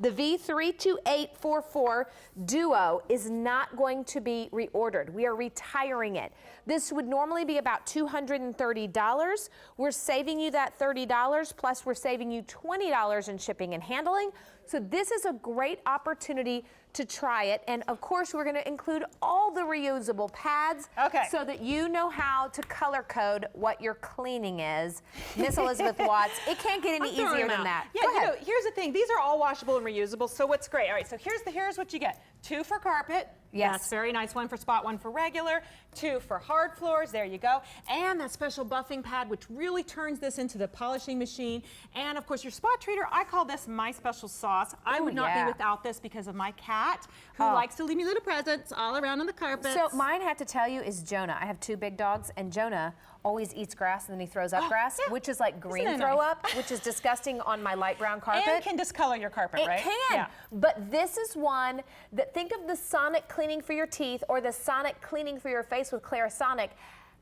The V32844 Duo is not going to be reordered. We are retiring it. This would normally be about $230. We're saving you that $30, plus we're saving you $20 in shipping and handling. So this is a great opportunity to try it. And of course, we're gonna include all the reusable pads so that you know how to color code what your cleaning is. Miss Elizabeth Watts, it can't get any easier than that. Yeah, you know, here's the thing. These are all washable and reusable, so what's great. All right, so here's what you get. 2 for carpet. Yes. That's very nice. 1 for spot, 1 for regular. 2 for hard floors. There you go. And that special buffing pad, which really turns this into the polishing machine. And of course, your spot treater, I call this my special sauce. I would not be without this because of my cat, who likes to leave me little presents all around on the carpet. So mine, I have to tell you, is Jonah. I have 2 big dogs, and Jonah always eats grass and then he throws up grass, which is like green throw up, which is disgusting on my light brown carpet. And can discolor your carpet, right? It can, but this is one that, think of the sonic cleaning for your teeth or the sonic cleaning for your face with Clarisonic.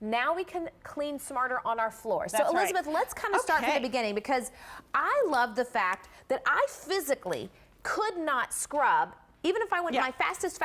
Now we can clean smarter on our floors. So Elizabeth, let's kind of start from the beginning, because I love the fact that I physically could not scrub. Even if I went my fastest,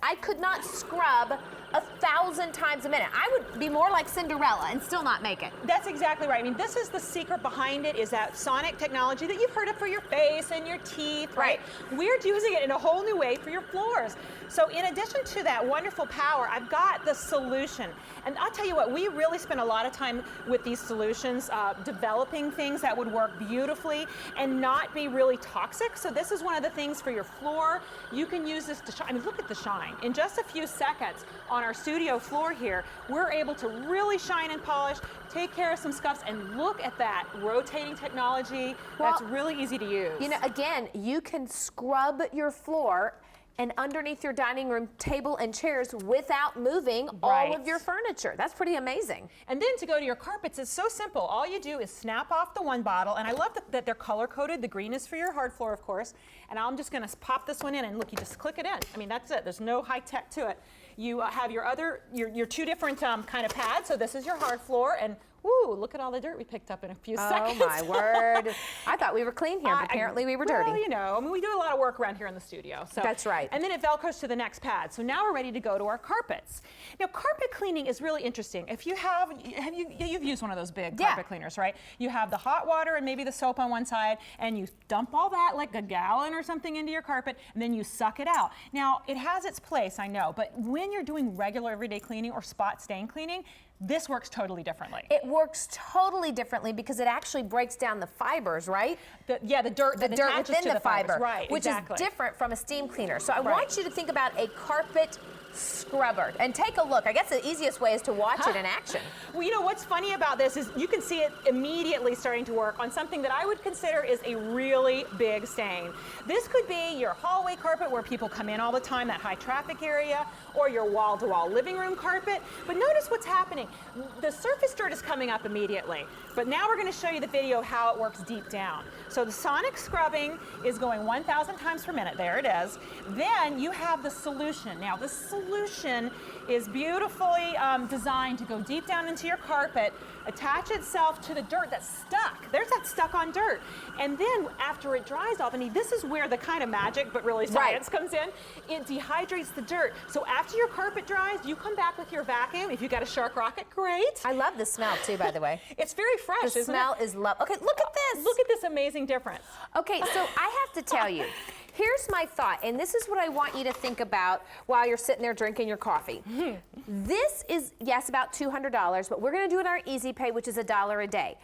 I could not scrub 1,000 times a minute. I would be more like Cinderella and still not make it. That's exactly right. I mean, this is the secret behind it, is that sonic technology that you've heard of for your face and your teeth, right? We're using it in a whole new way for your floors. So in addition to that wonderful power, I've got the solution. And I'll tell you what, we really spend a lot of time with these solutions, developing things that would work beautifully and not be really toxic. So this is one of the things for your floor. You can use this to shine. I mean, look at the shine. In just a few seconds on our studio floor here, we're able to really shine and polish, take care of some scuffs, and look at that rotating technology. That's really easy to use. You know, again, you can scrub your floor and underneath your dining room table and chairs without moving all of your furniture. That's pretty amazing. And then to go to your carpets, it's so simple. All you do is snap off the one bottle, and I love that they're color-coded. The green is for your hard floor, of course, and I'm just gonna pop this one in, and look, you just click it in. I mean, that's it. There's no high tech to it. You have your 2 different kind of pads, so this is your hard floor, and woo, look at all the dirt we picked up in a few seconds. Oh my word. I thought we were clean here, but apparently we were dirty. Well, you know, I mean, we do a lot of work around here in the studio. So. That's right. And then it velcros to the next pad. So now we're ready to go to our carpets. Now, carpet cleaning is really interesting. If you you've used one of those big carpet cleaners, right? You have the hot water and maybe the soap on one side, and you dump all that, like a gallon or something, into your carpet, and then you suck it out. Now, it has its place, I know, but when you're doing regular everyday cleaning or spot stain cleaning, this works totally differently. It works totally differently because it actually breaks down the fibers, right? The dirt within the fiber, right? Which is different from a steam cleaner. So I want you to think about a carpet scrubber and take a look. I guess the easiest way is to watch it in action. Well, you know what's funny about this is you can see it immediately starting to work on something that I would consider is a really big stain. This could be your hallway carpet where people come in all the time, that high traffic area, or your wall-to-wall living room carpet. But notice what's happening. The surface dirt is coming up immediately, but now we're going to show you the video of how it works deep down. So the sonic scrubbing is going 1,000 times per minute. There it is. Then you have the solution. Now the solution is beautifully designed to go deep down into your carpet, attach itself to the dirt that's stuck. There's that stuck on dirt. And then after it dries off, and this is where the kind of magic, but really science comes in, it dehydrates the dirt. So after your carpet dries, you come back with your vacuum. If you've got a Shark Rocket, great. I love the smell too, by the way. It's very fresh, isn't it? The smell is lovely. Okay, look at this. Look at this amazing difference. Okay, so I have to tell you, here's my thought, and this is what I want you to think about while you're sitting there drinking your coffee. This is, yes, about $200, but we're gonna do it our Easy Pay, which is $1 a day.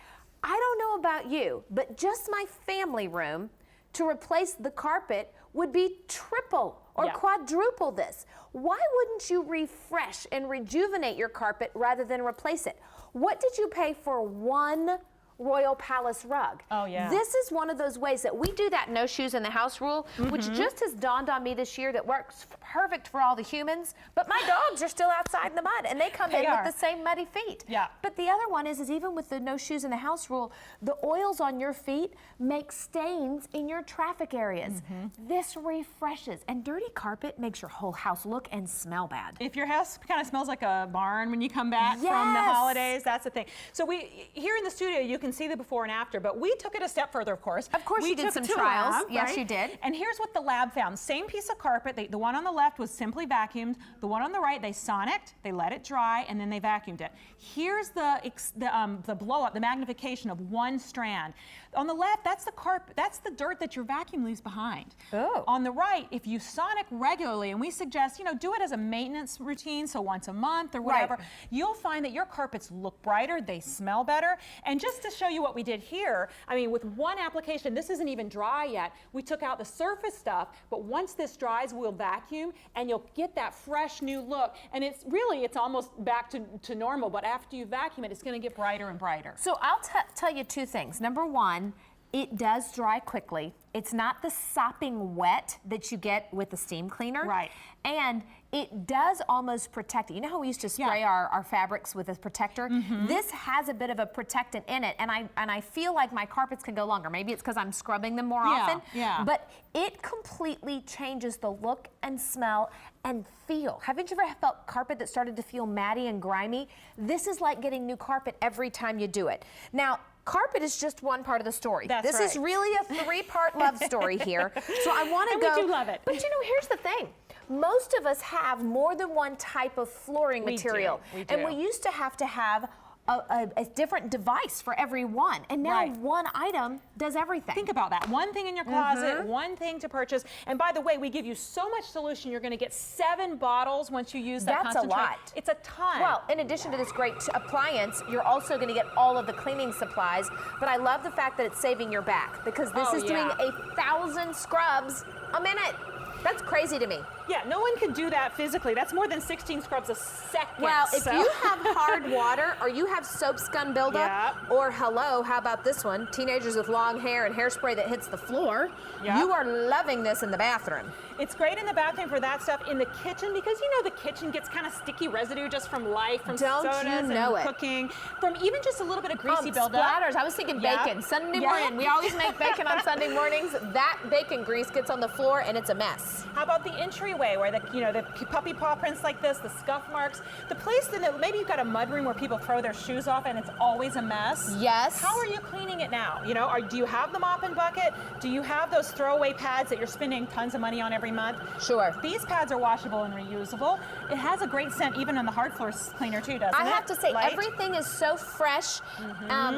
I don't know about you, but just my family room to replace the carpet would be triple or quadruple this. Why wouldn't you refresh and rejuvenate your carpet rather than replace it? What did you pay for one Royal Palace rug? Oh, yeah. This is one of those ways that we do that no shoes in the house rule, which just has dawned on me this year that works perfect for all the humans, but my dogs are still outside in the mud and they come in with the same muddy feet. Yeah. But the other one is even with the no shoes in the house rule, the oils on your feet make stains in your traffic areas. This refreshes, and dirty carpet makes your whole house look and smell bad. If your house kind of smells like a barn when you come back from the holidays, that's the thing. So here in the studio, you can can see the before and after, but we took it a step further, of course. Of course, we you did took some it to a trials. lab, Yes, right? you did. And here's what the lab found. Same piece of carpet. The one on the left was simply vacuumed. The one on the right, they sonicked, they let it dry, and then they vacuumed it. Here's the blow up, the magnification of one strand. On the left, that's the carpet, that's the dirt that your vacuum leaves behind. Oh. On the right, if you sonic regularly, and we suggest, do it as a maintenance routine, so once a month or whatever, Right. you'll find that your carpets look brighter, they smell better. And just to show you what we did here, I mean, with one application, this isn't even dry yet. We took out the surface stuff, but once this dries, we'll vacuum, and you'll get that fresh new look. And it's almost back to normal, but after you vacuum it, it's gonna get brighter and brighter. So I'll tell you two things. Number one, it does dry quickly. It's not the sopping wet that you get with the steam cleaner. Right. And it does almost protect it. You know how we used to spray our fabrics with a protector? This has a bit of a protectant in it, and I feel like my carpets can go longer. Maybe it's because I'm scrubbing them more often. Yeah. But it completely changes the look and smell and feel. Haven't you ever felt carpet that started to feel matty and grimy? This is like getting new carpet every time you do it. Now, carpet is just one part of the story. That's this is right. really a three-part love story here. So I want to And go. we do love it. But here's the thing. Most of us have more than one type of flooring We material. do, we do. And we used to have a different device for every one. And now Right. one item does everything. Think about that. One thing in your closet, one thing to purchase. And by the way, we give you so much solution, you're going to get 7 bottles once you use that That's a concentrate. lot. It's a ton. Well, in addition to this great appliance, you're also going to get all of the cleaning supplies. But I love the fact that it's saving your back, because this is doing 1,000 scrubs a minute. That's crazy to me. Yeah, no one can do that physically. That's more than 16 scrubs a second. Well, if so- you have hard water or you have soap scum buildup, Yep. or hello, how about this one? Teenagers with long hair and hairspray that hits the floor. Yep. You are loving this in the bathroom. It's great in the bathroom for that stuff. In the kitchen, because the kitchen gets kind of sticky residue just from life, from Don't sodas you and know it. cooking, from even just a little bit of greasy buildup. Splatters. I was thinking Yep. bacon. Sunday Yep. morning. We always make bacon on Sunday mornings. That bacon grease gets on the floor and it's a mess. How about the entryway where the puppy paw prints like this, the scuff marks, the place that maybe you've got a mud room where people throw their shoes off and it's always a mess. Yes. How are you cleaning it now? Do you have the mop and bucket? Do you have those throwaway pads that you're spending tons of money on every month? Sure. These pads are washable and reusable. It has a great scent even on the hard floor cleaner too, doesn't it? I have to say, Light? everything is so fresh.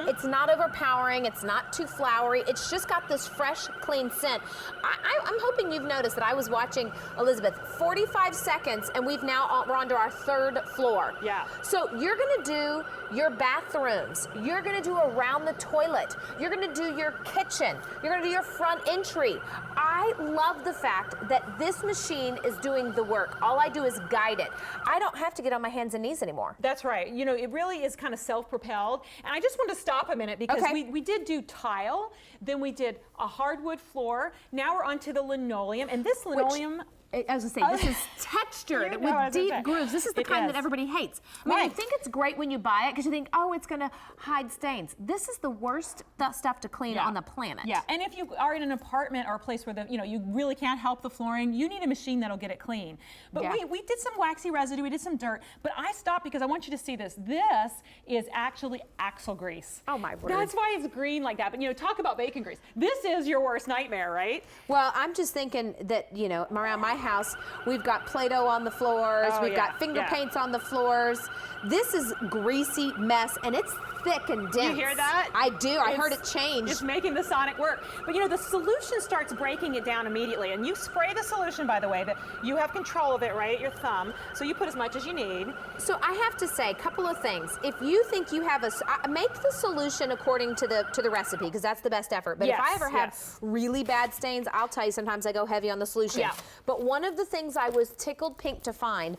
It's not overpowering. It's not too flowery. It's just got this fresh, clean scent. I'm hoping you've noticed that I was watching Elizabeth 45 seconds, and we're on to our 3rd floor. Yeah. So you're going to do your bathrooms. You're going to do around the toilet. You're going to do your kitchen. You're going to do your front entry. I love the fact that this machine is doing the work. All I do is guide it. I don't have to get on my hands and knees anymore. That's right. It really is kind of self-propelled. And I just want to stop a minute because Okay. we did do tile, then we did a hardwood floor. Now we're onto the linoleum, and this linoleum. I was going to say, this is textured You know what I with was gonna deep say. grooves. This is the It kind is. that everybody hates. I mean, I Right. think it's great when you buy it because you think, oh, it's going to hide stains. This is the worst stuff to clean on the planet. Yeah, and if you are in an apartment or a place where you really can't help the flooring, you need a machine that'll get it clean. But Yeah. we did some waxy residue, we did some dirt, but I stopped because I want you to see this. This is actually axle grease. Oh, my word. That's why it's green like that. But talk about bacon grease. This is your worst nightmare, right? Well, I'm just thinking that, around my house, we've got Play-Doh on the floors, Oh, we've yeah, got finger yeah. paints on the floors. This is greasy mess, and it's thick and dense. You hear that? I do. I heard it change. It's making the sonic work. But the solution starts breaking it down immediately. And you spray the solution, by the way, that you have control of it right at your thumb. So you put as much as you need. So I have to say a couple of things. If you think you have make the solution according to the recipe, because that's the best effort. But if I Yes, ever have yes. really bad stains, I'll tell you sometimes I go heavy on the solution. Yeah. But one of the things I was tickled pink to find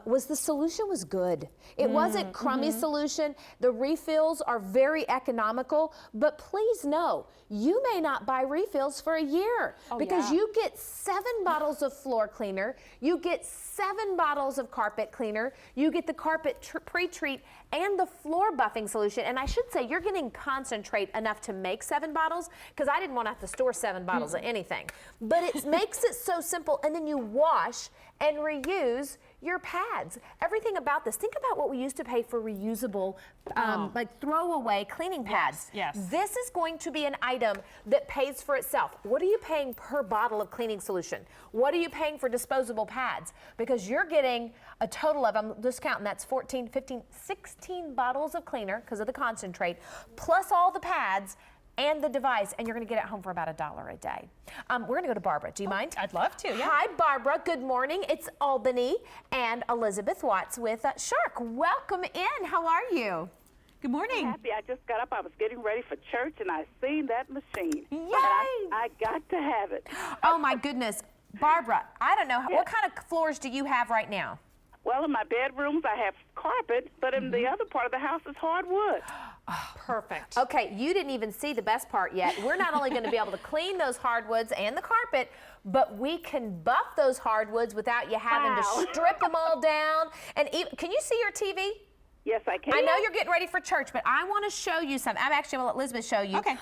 was the solution was good. It wasn't crummy solution. The refills are very economical, but please know, you may not buy refills for a year because yeah. you get 7 bottles of floor cleaner, you get 7 bottles of carpet cleaner, you get the carpet pre-treat and the floor buffing solution. And I should say you're getting concentrate enough to make 7 bottles because I didn't want to have to store 7 bottles of anything. But it makes it so simple, and then you wash and reuse your pads, everything about this. Think about what we used to pay for reusable, like throwaway cleaning pads. Yes. This is going to be an item that pays for itself. What are you paying per bottle of cleaning solution? What are you paying for disposable pads? Because you're getting a total of, I'm just counting, that's 14, 15, 16 bottles of cleaner because of the concentrate, plus all the pads and the device, and you're going to get it home for about $1 a day. We're going to go to Barbara. Do you mind? I'd love to, yeah. Hi, Barbara. Good morning. It's Albany and Elizabeth Watts with Shark. Welcome in. How are you? Good morning. Happy. I just got up. I was getting ready for church, and I seen that machine. Yay! And I got to have it. Oh, my goodness. Barbara, I don't know. What kind of floors do you have right now? Well, in my bedrooms, I have carpet, but in the other part of the house is hardwood. Perfect. Okay, you didn't even see the best part yet. We're not only going to be able to clean those hardwoods and the carpet, but we can buff those hardwoods without you having to strip them all down. And even, can you see your TV? Yes, I can. I know you're getting ready for church, but I want to show you something. I'm actually going to let Elizabeth show you. Okay.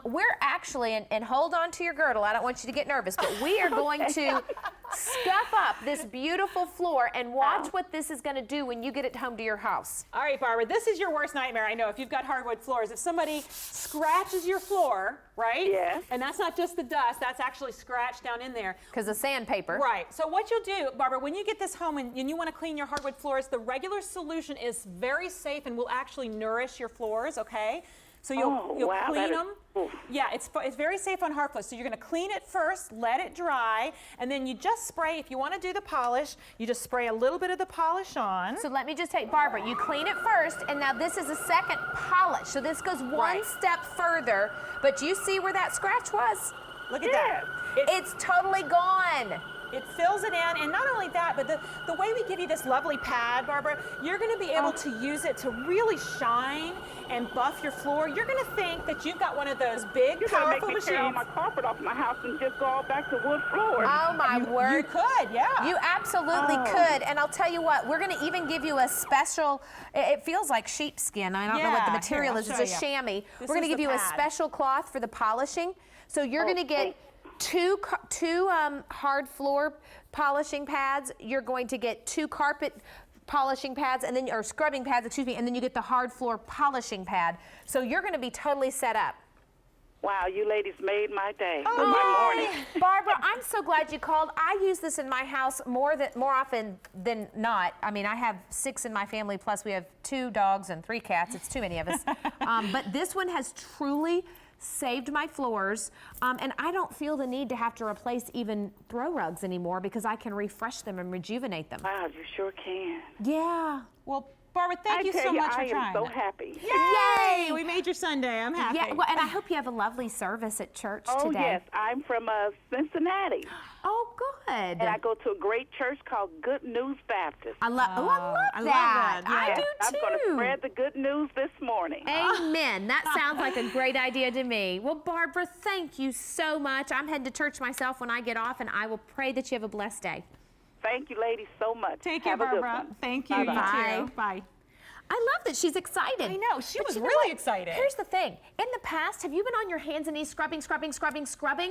We're actually, and hold on to your girdle. I don't want you to get nervous, but we are going to scuff up this beautiful floor and watch what this is going to do when you get it home to your house. All right, Barbara, this is your worst nightmare, I know, if you've got hardwood floors. If somebody scratches your floor, right? Yes. And that's not just the dust, that's actually scratched down in there. Because of sandpaper. Right. So what you'll do, Barbara, when you get this home and you want to clean your hardwood floors, the regular solution is very safe and will actually nourish your floors, okay? So you'll wow, clean them. oof. Yeah, it's very safe on hard floors. So you're going to clean it first, let it dry, and then you just spray. If you want to do the polish, you just spray a little bit of the polish on. So let me just tell you, Barbara, you clean it first, and now this is a second polish. So this goes one step further, but you see where that scratch was? Look at that. It's totally gone. It fills it in, and not only that, but the way we give you this lovely pad, Barbara, you're going to be able to use it to really shine and buff your floor. You're going to think that you've got one of those big, You're going to powerful make me tear all machines. my carpet off my house and just go all back to wood floors. Oh, my word. You could, yeah. You absolutely could. And I'll tell you what, we're going to even give you a special, it feels like sheepskin. I don't know what the Yeah, material here, is. I'll It's a show you. chamois. This We're going is to give the you a pad. special cloth for the polishing. So you're going to get two hard floor polishing pads. You're going to get 2 carpet polishing pads, and then or scrubbing pads, excuse me, and then you get the hard floor polishing pad. So you're going to be totally set up. Wow, you ladies made my day, Oh, my morning. Barbara, I'm so glad you called. I use this in my house more often than not. I mean, I have 6 in my family, plus we have 2 dogs and 3 cats. It's too many of us. But this one has truly saved my floors, and I don't feel the need to have to replace even throw rugs anymore because I can refresh them and rejuvenate them. Wow, you sure can. Yeah. Well, Barbara, thank you tell so much for I trying. am so happy. Yay! We made your Sunday. I'm happy. Yeah, well, and I hope you have a lovely service at church Oh, today. yes, I'm from Cincinnati, Oh, good. and I go to a great church called Good News Baptist. I love I love that. that, I yeah. do I'm too. going to spread the good news this morning. Amen. That sounds like a great idea to me. Well, Barbara, thank you so much. I'm heading to church myself when I get off, and I will pray that you have a blessed day. Thank you, ladies, so much. Take care, Have a good Barbara. one. Thank you. Bye-bye. You too. Bye. I love that she's excited. I know. She But was you know really what? excited. Here's the thing. In the past, have you been on your hands and knees scrubbing?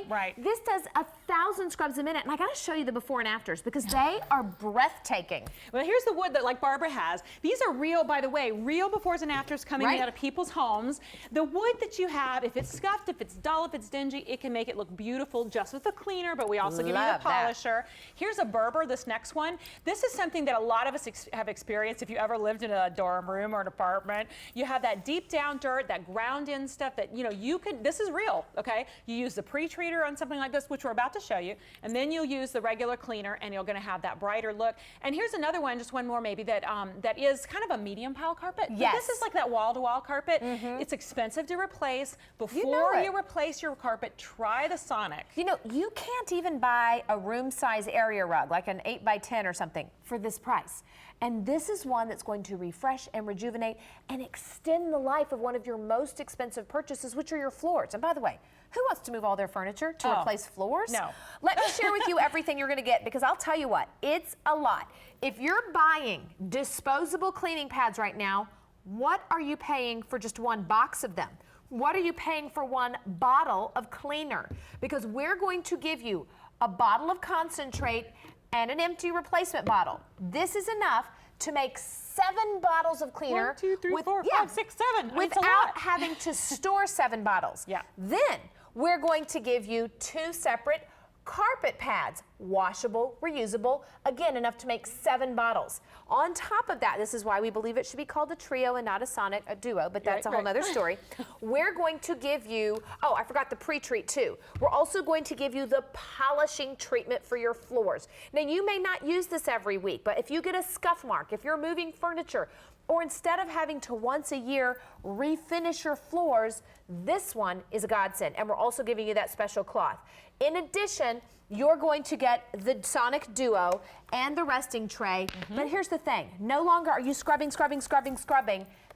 Right. This does 1,000 scrubs a minute, and I got to show you the before and afters because they are breathtaking. Well, here's the wood that like Barbara has. These are real, by the way, real befores and afters coming Right. out of people's homes. The wood that you have, if it's scuffed, if it's dull, if it's dingy, it can make it look beautiful just with the cleaner, but we also give you the Love that. polisher. Here's a Berber, this next one. This is something that a lot of us have experienced if you ever lived in a dorm room or an apartment. You have that deep down dirt, that ground in stuff that, you can, this is real, okay? You use the pre-treater on something like this, which we're about to show you, and then you'll use the regular cleaner and you're gonna have that brighter look. And here's another one, just one more maybe, that that is kind of a medium pile carpet. But Yes. this is like that wall-to-wall carpet. It's expensive to replace. Before know it. you replace your carpet, try the Sonic. You can't even buy a room size area rug, like an 8x10 or something, for this price. And this is one that's going to refresh and rejuvenate and extend the life of one of your most expensive purchases, which are your floors. And by the way, who wants to move all their furniture to replace floors? No. Let me share with you everything you're going to get, because I'll tell you what, it's a lot. If you're buying disposable cleaning pads right now, what are you paying for just one box of them? What are you paying for one bottle of cleaner? Because we're going to give you a bottle of concentrate and an empty replacement bottle. This is enough to make 7 bottles of cleaner. 1, 2, 3, 4, 5, 6, 7. Without having to store 7 bottles. Yeah. Then we're going to give you 2 separate carpet pads, washable, reusable, again, enough to make 7 bottles. On top of that, this is why we believe it should be called a trio and not a duo, but that's a whole nother story. We're going to give you, oh, I forgot the pre-treat too. We're also going to give you the polishing treatment for your floors. Now, you may not use this every week, but if you get a scuff mark, if you're moving furniture, or instead of having to once a year refinish your floors, this one is a godsend. And we're also giving you that special cloth. In addition, you're going to get the Sonic Duo and the resting tray. But here's the thing. No longer are you scrubbing.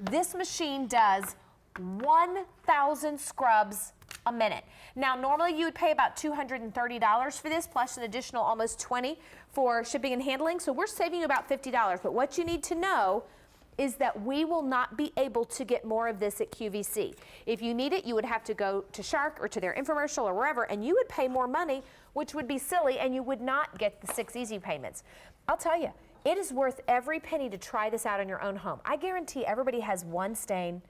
This machine does 1,000 scrubs a minute. Now, normally you would pay about $230 for this, plus an additional almost $20 for shipping and handling. So we're saving you about $50. But what you need to know is that we will not be able to get more of this at QVC. If you need it, you would have to go to Shark or to their infomercial or wherever, and you would pay more money, which would be silly, and you would not get the 6 easy payments. I'll tell you, it is worth every penny to try this out in your own home. I guarantee everybody has one stain,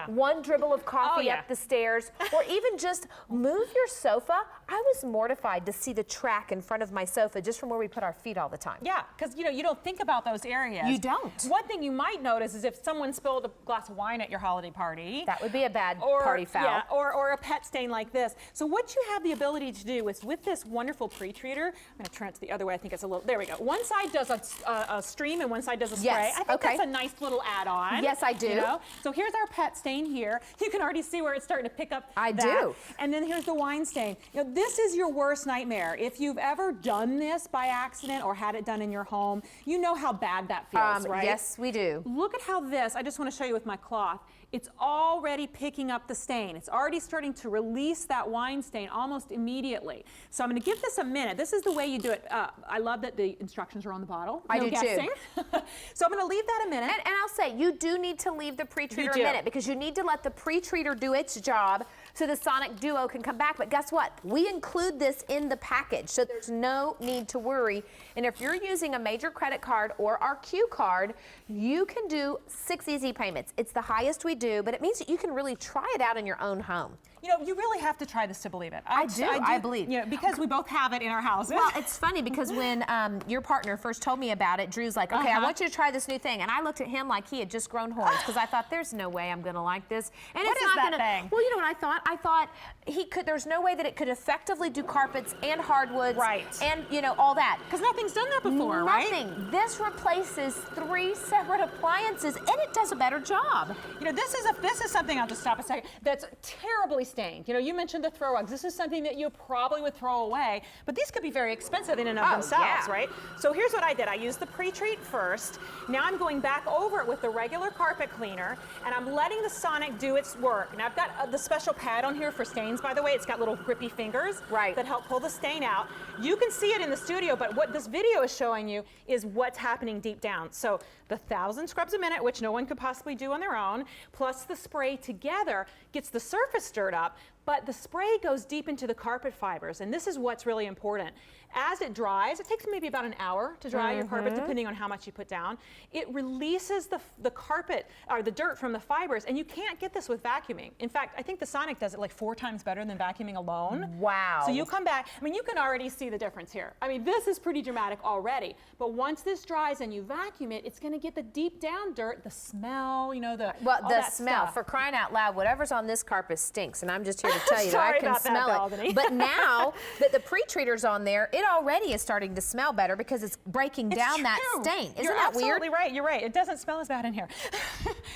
one dribble of coffee up the stairs, or even just move your sofa. I was mortified to see the track in front of my sofa just from where we put our feet all the time. Yeah, because you don't think about those areas. You don't. One thing you might notice is if someone spilled a glass of wine at your holiday party. That would be a bad party foul. Yeah, or a pet stain like this. So what you have the ability to do is with this wonderful pre-treater, I'm going to turn it to the other way. I think it's a little, there we go. One side does a stream and one side does a spray. Yes, I think that's a nice little add-on. Yes, I do. You know? So here's our pet stain here. You can already see where it's starting to pick up. I do. And then here's the wine stain. This is your worst nightmare. If you've ever done this by accident or had it done in your home, you know how bad that feels, right? Yes, we do. Look at how this, I just want to show you with my cloth, it's already picking up the stain. It's already starting to release that wine stain almost immediately. So I'm going to give this a minute. This is the way you do it. I love that the instructions are on the bottle. I do guessing. too. So I'm going to leave that a minute. And I'll say, you do need to leave the pre-treater a minute because you need to let the pre-treater do its job so the Sonic Duo can come back. But guess what? We include this in the package, so there's no need to worry. And if you're using a major credit card or our Q card, you can do 6 easy payments. It's the highest we do, but it means that you can really try it out in your own home. You really have to try this to believe it. I believe. Because we both have it in our houses. Well, it's funny because when your partner first told me about it, Drew's like, okay, I want you to try this new thing. And I looked at him like he had just grown horns because I thought, there's no way I'm going to like this. And what it's is not that gonna, thing? Well, you know what I thought? I thought there's no way that it could effectively do carpets and hardwoods. Right. And, all that. Because nothing's done that before, Nothing. right? This replaces 3 separate appliances and it does a better job. This is something, I'll just stop a second, that's terribly stained. You mentioned the throw rugs. This is something that you probably would throw away, but these could be very expensive in and of themselves, right? So here's what I did. I used the pre-treat first. Now I'm going back over it with the regular carpet cleaner, and I'm letting the Sonic do its work. Now I've got the special pad on here for stains, by the way. It's got little grippy fingers that help pull the stain out. You can see it in the studio, but what this video is showing you is what's happening deep down. So the 1,000 scrubs a minute, which no one could possibly do on their own, plus the spray together gets the surface stirred up, but the spray goes deep into the carpet fibers, and this is what's really important. As it dries, it takes maybe about an hour to dry your carpet, depending on how much you put down. It releases the carpet, or the dirt from the fibers, and you can't get this with vacuuming. In fact, I think the Sonic does it like 4 times better than vacuuming alone. Wow. So you come back, you can already see the difference here. This is pretty dramatic already, but once this dries and you vacuum it, it's gonna get the deep down dirt, the smell, the smell, stuff. for crying out loud, whatever's on this carpet stinks, and I'm just here to tell you that I can smell it. Albany. But now that the pre-treater's on there, it already is starting to smell better because it's breaking down that stain. Isn't that weird? You're absolutely right. You're right. It doesn't smell as bad in here.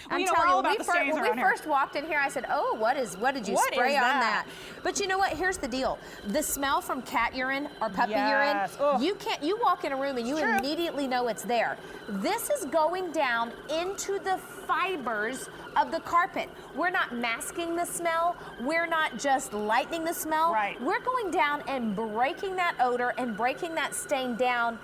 I'm telling you, when we first walked in here, I said, "Oh, what did you spray on that?" But you know what? Here's the deal: the smell from cat urine or puppy urine, you walk in a room and you immediately know it's there. This is going down into the fibers of the carpet. We're not masking the smell. We're not just lightening the smell. Right. We're going down and breaking that odor and breaking that stain down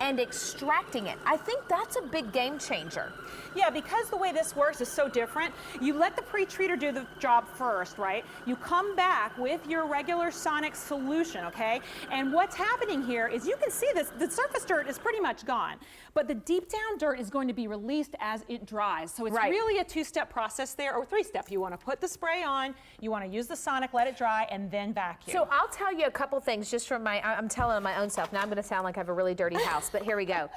and extracting it. I think that's a big game changer. Yeah, because the way this works is so different. You let the pre-treater do the job first, right? You come back with your regular sonic solution, okay? And what's happening here is you can see this, the surface dirt is pretty much gone, but the deep down dirt is going to be released as it dries. So it's really a two-step process there, or three-step. You want to put the spray on, you want to use the sonic, let it dry, and then vacuum. So I'll tell you a couple things just from I'm telling my own self. Now I'm going to sound like I have a really dirty house, but here we go.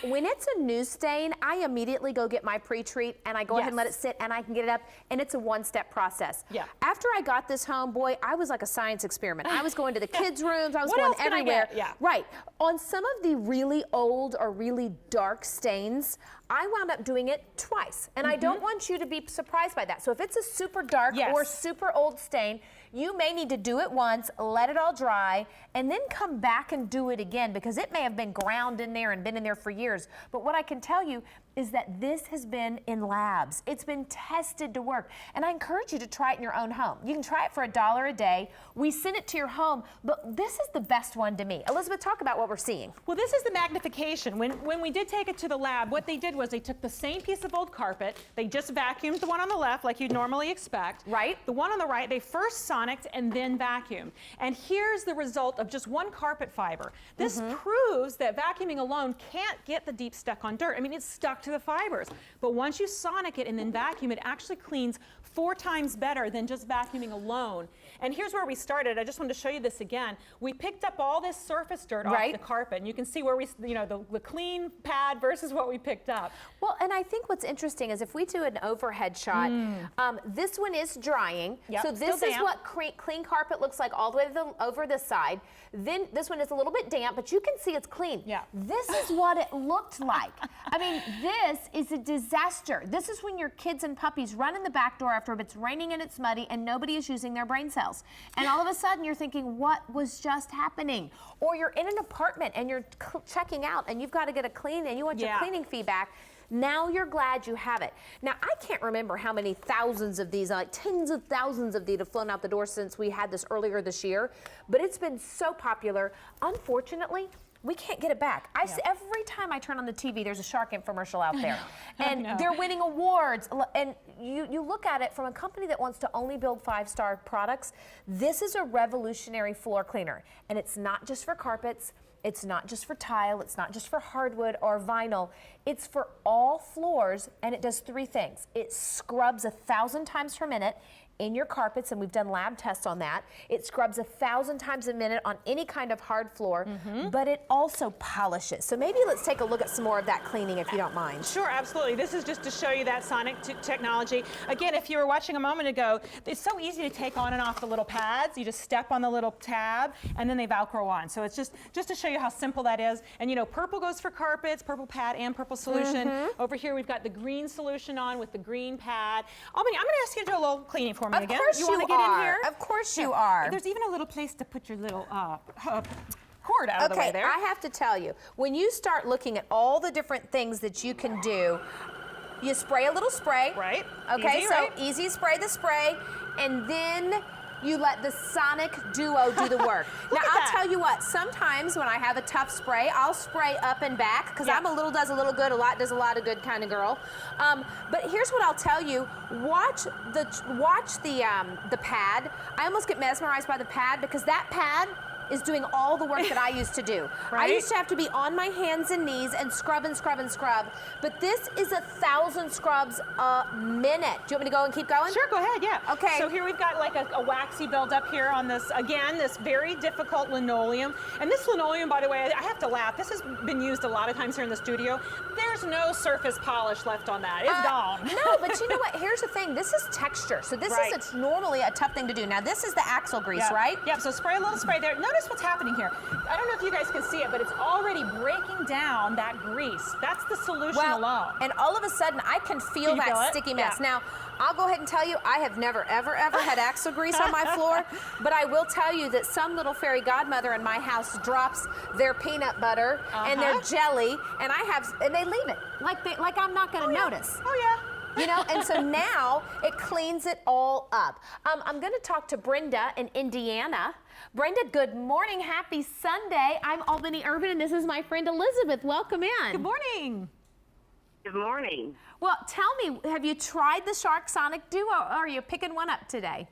When it's a new stain, I immediately go get my pre-treat and I go ahead and let it sit and I can get it up, and it's a one-step process. Yeah. After I got this home, boy, I was like a science experiment. I was going to the kids' rooms, I was going everywhere. Yeah. Right. On some of the really old or really dark stains, I wound up doing it twice. And I don't want you to be surprised by that. So if it's a super dark or super old stain, you may need to do it once, let it all dry, and then come back and do it again, because it may have been ground in there and been in there for years. But what I can tell you is that this has been in labs. It's been tested to work. And I encourage you to try it in your own home. You can try it for $1 a day. We send it to your home, but this is the best one to me. Elizabeth, talk about what we're seeing. Well, this is the magnification. When we did take it to the lab, what they did was they took the same piece of old carpet, they just vacuumed the one on the left like you'd normally expect. Right. The one on the right, they first sonicked and then vacuumed. And here's the result of just one carpet fiber. This proves that vacuuming alone can't get the deep stuck on dirt. I mean, it's stuck to the fibers. But once you sonic it and then vacuum, it actually cleans 4 times better than just vacuuming alone. And here's where we started. I just wanted to show you this again. We picked up all this surface dirt off the carpet, and you can see where we, the clean pad versus what we picked up. Well, and I think what's interesting is if we do an overhead shot, this one is drying. So this is what clean carpet looks like all the way to over this side. Then this one is a little bit damp, but you can see it's clean. This is what it looked like. I mean, this is a disaster. This is when your kids and puppies run in the back door after it's raining and it's muddy and nobody is using their brain cells. And all of a sudden you're thinking, what was just happening? Or you're in an apartment and you're checking out and you've got to get a clean and you want your cleaning feedback. Now you're glad you have it. Now, I can't remember how many thousands of these, like tens of thousands of these have flown out the door since we had this earlier this year, but it's been so popular. Unfortunately, we can't get it back. Every time I turn on the TV, there's a Shark infomercial out there. And they're winning awards. And you look at it from a company that wants to only build 5-star products. This is a revolutionary floor cleaner. And it's not just for carpets. It's not just for tile. It's not just for hardwood or vinyl. It's for all floors, and it does 3 things. It scrubs 1,000 times per minute in your carpets, and we've done lab tests on that. It scrubs 1,000 times a minute on any kind of hard floor, but it also polishes. So maybe let's take a look at some more of that cleaning if you don't mind. Sure, absolutely. This is just to show you that sonic technology. Again, if you were watching a moment ago, it's so easy to take on and off the little pads. You just step on the little tab, and then they Velcro on. So it's just to show you how simple that is. And you know, purple goes for carpets, purple pad and purple solution. Over here, we've got the green solution on with the green pad. Albany, I'm going to ask you to do a little cleaning for me again. Of course you want to get in here? Of course you are. There's even a little place to put your little cord out of the way there. I have to tell you, when you start looking at all the different things that you can do, you spray a little spray. Right. Okay, easy, so easy spray the spray, and then you let the sonic duo do the work. Now, I'll tell you what, sometimes when I have a tough spray, I'll spray up and back, because I'm a little does a little good, a lot does a lot of good kind of girl. But here's what I'll tell you, watch the pad. I almost get mesmerized by the pad, because that pad is doing all the work that I used to do. I used to have to be on my hands and knees and scrub and scrub and scrub, but this is 1,000 scrubs a minute. Do you want me to go and keep going? Sure, go ahead, yeah. Okay. So here we've got like a waxy buildup here on this, again, this very difficult linoleum. And this linoleum, by the way, I have to laugh. This has been used a lot of times here in the studio. There's no surface polish left on that. It's gone. No, but you know what? Here's the thing. This is texture. So this is normally a tough thing to do. Now, this is the axle grease, right? Yep, so spray a little spray there. Notice what's happening here. I don't know if you guys can see it, but it's already breaking down that grease. That's the solution alone. And all of a sudden, I can feel that sticky mess. Now, I'll go ahead and tell you, I have never, ever, ever had axle grease on my floor, but I will tell you that some little fairy godmother in my house drops their peanut butter and their jelly, and they leave it, like I'm not going to notice. Oh, yeah. You know, and so now it cleans it all up. I'm going to talk to Brenda in Indiana. Brenda, good morning. Happy Sunday. I'm Albany Urban, and this is my friend Elizabeth. Welcome in. Good morning. Good morning. Well, tell me, have you tried the Shark Sonic Duo, or are you picking one up today?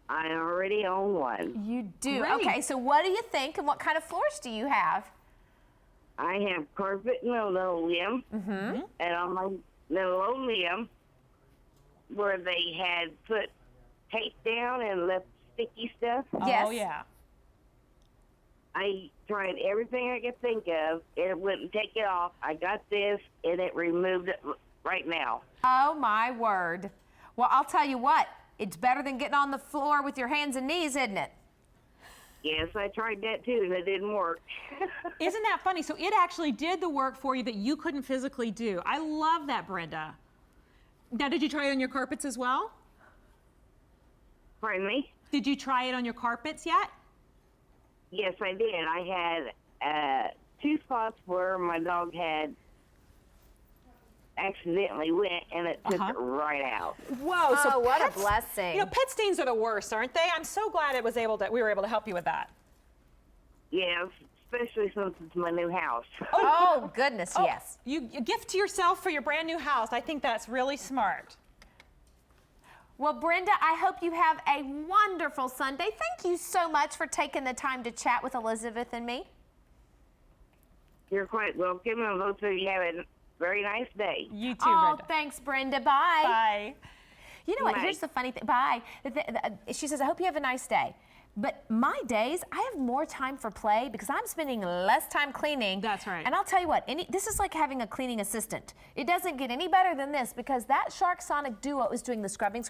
I already own one. You do? Great. Okay, so what do you think, and what kind of floors do you have? I have carpet and linoleum, and on my linoleum, where they had put tape down and left sticky stuff, Yes. Oh, yeah. I tried everything I could think of, and it wouldn't take it off. I got this, and it removed it right now. Oh, my word. Well, I'll tell you what, it's better than getting on the floor with your hands and knees, isn't it? Yes, I tried that too, and it didn't work. Isn't that funny? So it actually did the work for you that you couldn't physically do. I love that, Brenda. Now, did you try it on your carpets as well? Pardon me? Did you try it on your carpets yet? Yes, I did. I had 2 spots where my dog had accidentally went, and it took it right out. Whoa, so Oh, what a pets- blessing. You know, pet stains are the worst, aren't they? I'm so glad we were able to help you with that. Yes, especially since it's my new house. Oh, goodness, yes. You gift to yourself for your brand new house. I think that's really smart. Well, Brenda, I hope you have a wonderful Sunday. Thank you so much for taking the time to chat with Elizabeth and me. You're quite welcome, and both of you have a very nice day. You too, Oh, Brenda. thanks, Brenda. Bye. Bye. You know what? Bye. Here's the funny thing. Bye. She says, I hope you have a nice day. But my days, I have more time for play because I'm spending less time cleaning. That's right. And I'll tell you what, this is like having a cleaning assistant. It doesn't get any better than this because that Shark Sonic Duo is doing the scrubbing,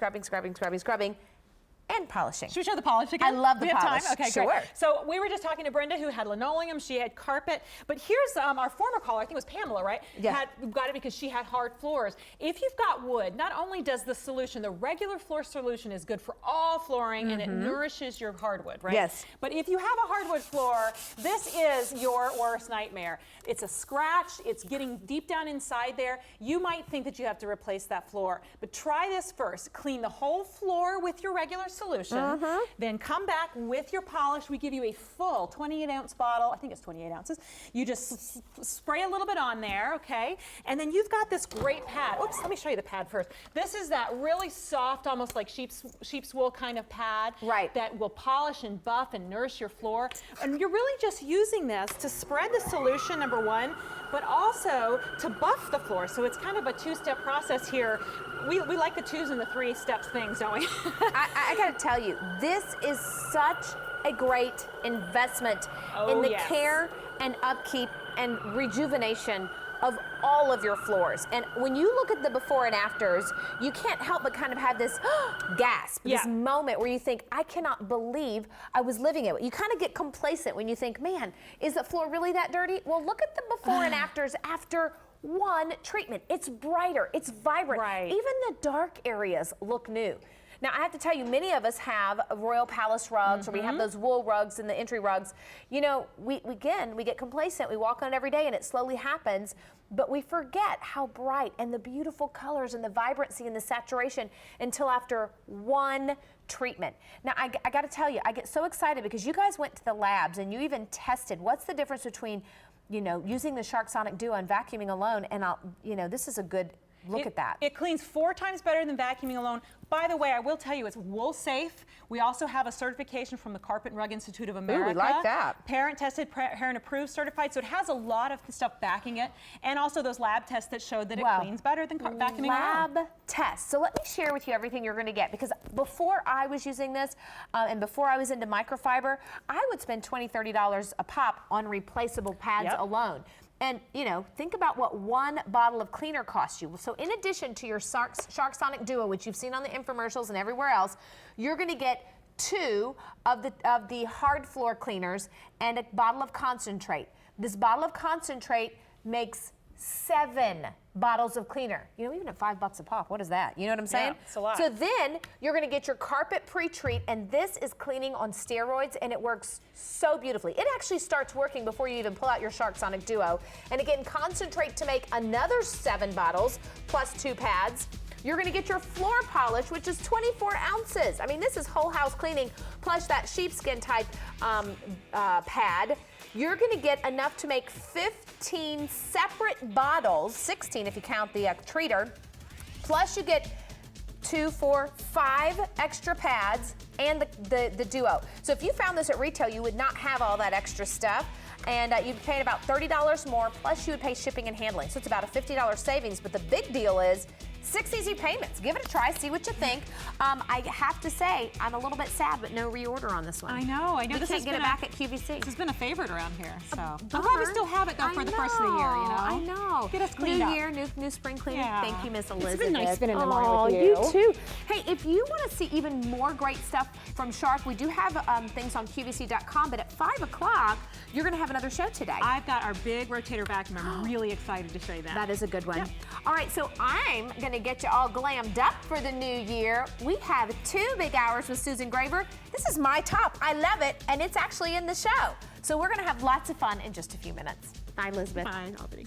and polishing. Should we show the polish again? I love the we have polish. time? Okay, Sure. great. So we were just talking to Brenda, who had linoleum, she had carpet, but here's our former caller, I think it was Pamela, right? Yeah. Got it because she had hard floors. If you've got wood, not only does the solution, the regular floor solution is good for all flooring and it nourishes your hardwood, right? Yes. But if you have a hardwood floor, this is your worst nightmare. It's a scratch, it's getting deep down inside there. You might think that you have to replace that floor, but try this first. Clean the whole floor with your regular solution, then come back with your polish. We give you a full 28-ounce bottle. I think it's 28 ounces. You just spray a little bit on there, okay? And then you've got this great pad. Oops, let me show you the pad first. This is that really soft, almost like sheep's wool kind of pad. Right. That will polish and buff and nourish your floor. And you're really just using this to spread the solution, number one, but also to buff the floor. So it's kind of a 2-step process here. We like the 2s and the 3 steps things, don't we? I got to tell you, this is such a great investment in the yes. care and upkeep and rejuvenation of all of your floors. And when you look at the before and afters, you can't help but kind of have this gasp, this moment where you think, I cannot believe I was living it. You kind of get complacent when you think, man, is the floor really that dirty? Well, look at the before and afters after one treatment. It's brighter, it's vibrant. Right. Even the dark areas look new. Now, I have to tell you, many of us have Royal Palace rugs, or we have those wool rugs and the entry rugs. You know, we get complacent. We walk on it every day, and it slowly happens, but we forget how bright and the beautiful colors and the vibrancy and the saturation until after one treatment. Now, I got to tell you, I get so excited because you guys went to the labs, and you even tested what's the difference between, you know, using the Shark Sonic Duo and vacuuming alone, and this is a good look at that. It cleans 4 times better than vacuuming alone. By the way, I will tell you, it's wool safe. We also have a certification from the Carpet and Rug Institute of America. we like that. Parent tested, parent approved, certified. So it has a lot of stuff backing it. And also those lab tests that showed that it cleans better than vacuuming alone. Lab tests. So let me share with you everything you're going to get, because before I was using this and before I was into microfiber, I would spend $20, $30 a pop on replaceable pads alone. And, you know, think about what one bottle of cleaner costs you. So in addition to your Shark Sonic Duo, which you've seen on the infomercials and everywhere else, you're going to get 2 of the hard floor cleaners and a bottle of concentrate. This bottle of concentrate makes 7 bottles of cleaner. You know, even at $5 a pop, what is that? You know what I'm saying? Yeah, it's a lot. So then you're gonna get your carpet pre-treat, and this is cleaning on steroids, and it works so beautifully. It actually starts working before you even pull out your Shark Sonic Duo. And again, concentrate to make another 7 bottles plus 2 pads. You're gonna get your floor polish, which is 24 ounces. I mean, this is whole house cleaning, plus that sheepskin type pad. You're gonna get enough to make 15 separate bottles, 16 if you count the treater, plus you get 2, 4, 5 extra pads and the Duo. So if you found this at retail, you would not have all that extra stuff, and you'd be paying about $30 more, plus you would pay shipping and handling. So it's about a $50 savings, but the big deal is 6 easy payments. Give it a try, see what you think. I have to say, I'm a little bit sad, but no reorder on this one. I know. We can't get it back at QVC. This has been a favorite around here, so. I'm Bummer. glad we still have it, though, for the first of the year, you know? I know. Get us cleaned up. New year, new spring cleaning. Yeah. Thank you, Miss Elizabeth. It's been nice spending the Oh, morning with you. you too. Hey, if you want to see even more great stuff from Shark, we do have things on QVC.com, but at 5 o'clock, you're going to have another show today. I've got our big rotator vacuum. I'm really excited to show you that. That is a good one. Yep. All right, so I'm going to get you all glammed up for the new year. We have 2 big hours with Susan Graver. This is my top. I love it, and it's actually in the show. So we're going to have lots of fun in just a few minutes. Bye, Elizabeth. Bye, Albany.